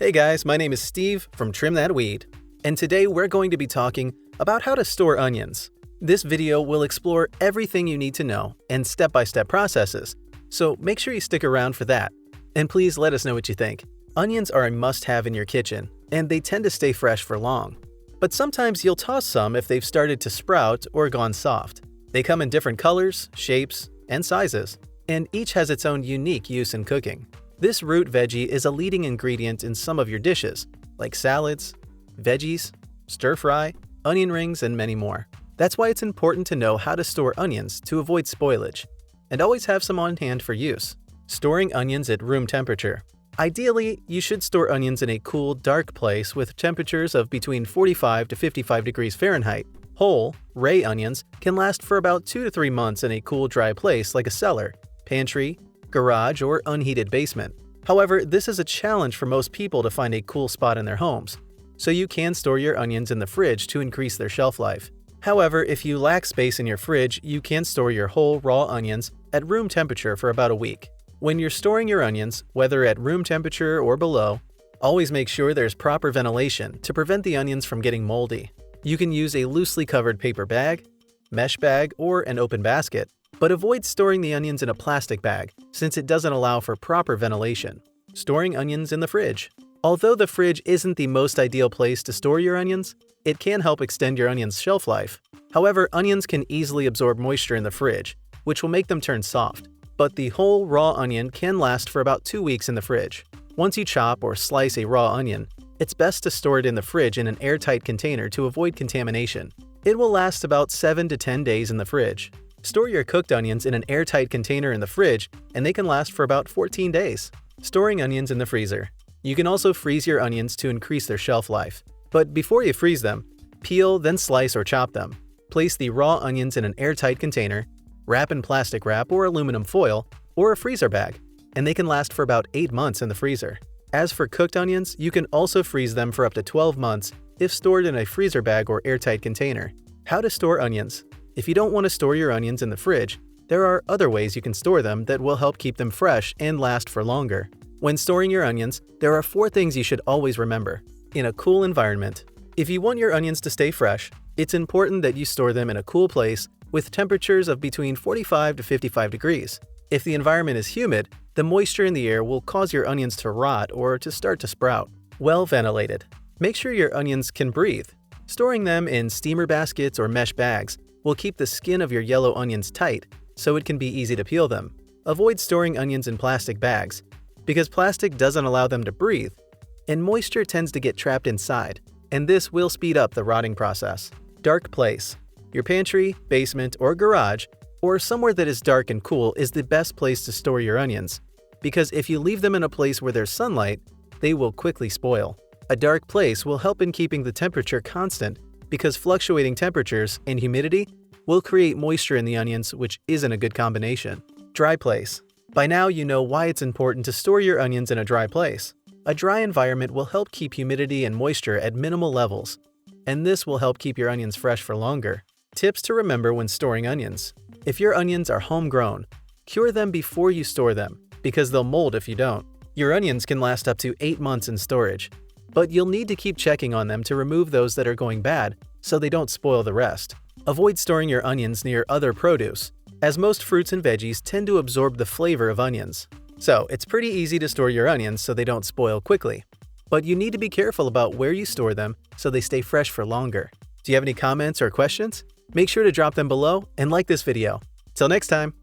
Hey guys, my name is Steve from Trim That Weed, and today we're going to be talking about how to store onions. This video will explore everything you need to know and step-by-step processes, so make sure you stick around for that. And please let us know what you think. Onions are a must-have in your kitchen, and they tend to stay fresh for long. But sometimes you'll toss some if they've started to sprout or gone soft. They come in different colors, shapes, and sizes, and each has its own unique use in cooking. This root veggie is a leading ingredient in some of your dishes, like salads, veggies, stir-fry, onion rings, and many more. That's why it's important to know how to store onions to avoid spoilage, and always have some on hand for use. Storing onions at room temperature. Ideally, you should store onions in a cool, dark place with temperatures of between 45 to 55 degrees Fahrenheit. Whole, ray onions can last for about 2 to 3 months in a cool, dry place like a cellar, pantry, garage, or unheated basement. However, this is a challenge for most people to find a cool spot in their homes, so you can store your onions in the fridge to increase their shelf life. However, if you lack space in your fridge, you can store your whole raw onions at room temperature for about a week. When you're storing your onions, whether at room temperature or below, always make sure there's proper ventilation to prevent the onions from getting moldy. You can use a loosely covered paper bag, mesh bag, or an open basket, but avoid storing the onions in a plastic bag since it doesn't allow for proper ventilation. Storing onions in the fridge. Although the fridge isn't the most ideal place to store your onions, it can help extend your onions' shelf life. However, onions can easily absorb moisture in the fridge, which will make them turn soft. But the whole raw onion can last for about 2 weeks in the fridge. Once you chop or slice a raw onion, it's best to store it in the fridge in an airtight container to avoid contamination. It will last about 7 to 10 days in the fridge. Store your cooked onions in an airtight container in the fridge, and they can last for about 14 days. Storing onions in the freezer. You can also freeze your onions to increase their shelf life. But before you freeze them, peel, then slice or chop them. Place the raw onions in an airtight container, wrap in plastic wrap or aluminum foil, or a freezer bag, and they can last for about 8 months in the freezer. As for cooked onions, you can also freeze them for up to 12 months if stored in a freezer bag or airtight container. How to store onions. If you don't want to store your onions in the fridge, there are other ways you can store them that will help keep them fresh and last for longer. When storing your onions, there are 4 things you should always remember. In a cool environment. If you want your onions to stay fresh, it's important that you store them in a cool place with temperatures of between 45 to 55 degrees. If the environment is humid, the moisture in the air will cause your onions to rot or to start to sprout. Well ventilated. Make sure your onions can breathe. Storing them in steamer baskets or mesh bags will keep the skin of your yellow onions tight, so it can be easy to peel them. Avoid storing onions in plastic bags, because plastic doesn't allow them to breathe, and moisture tends to get trapped inside, and this will speed up the rotting process. Dark place. Your pantry, basement, or garage, or somewhere that is dark and cool is the best place to store your onions, because if you leave them in a place where there's sunlight, they will quickly spoil. A dark place will help in keeping the temperature constant because fluctuating temperatures and humidity will create moisture in the onions, which isn't a good combination. Dry place. By now you know why it's important to store your onions in a dry place. A dry environment will help keep humidity and moisture at minimal levels, and this will help keep your onions fresh for longer. Tips to remember when storing onions. If your onions are homegrown, cure them before you store them, because they'll mold if you don't. Your onions can last up to 8 months in storage, but you'll need to keep checking on them to remove those that are going bad so they don't spoil the rest. Avoid storing your onions near other produce, as most fruits and veggies tend to absorb the flavor of onions. So it's pretty easy to store your onions so they don't spoil quickly. But you need to be careful about where you store them so they stay fresh for longer. Do you have any comments or questions? Make sure to drop them below and like this video. Till next time!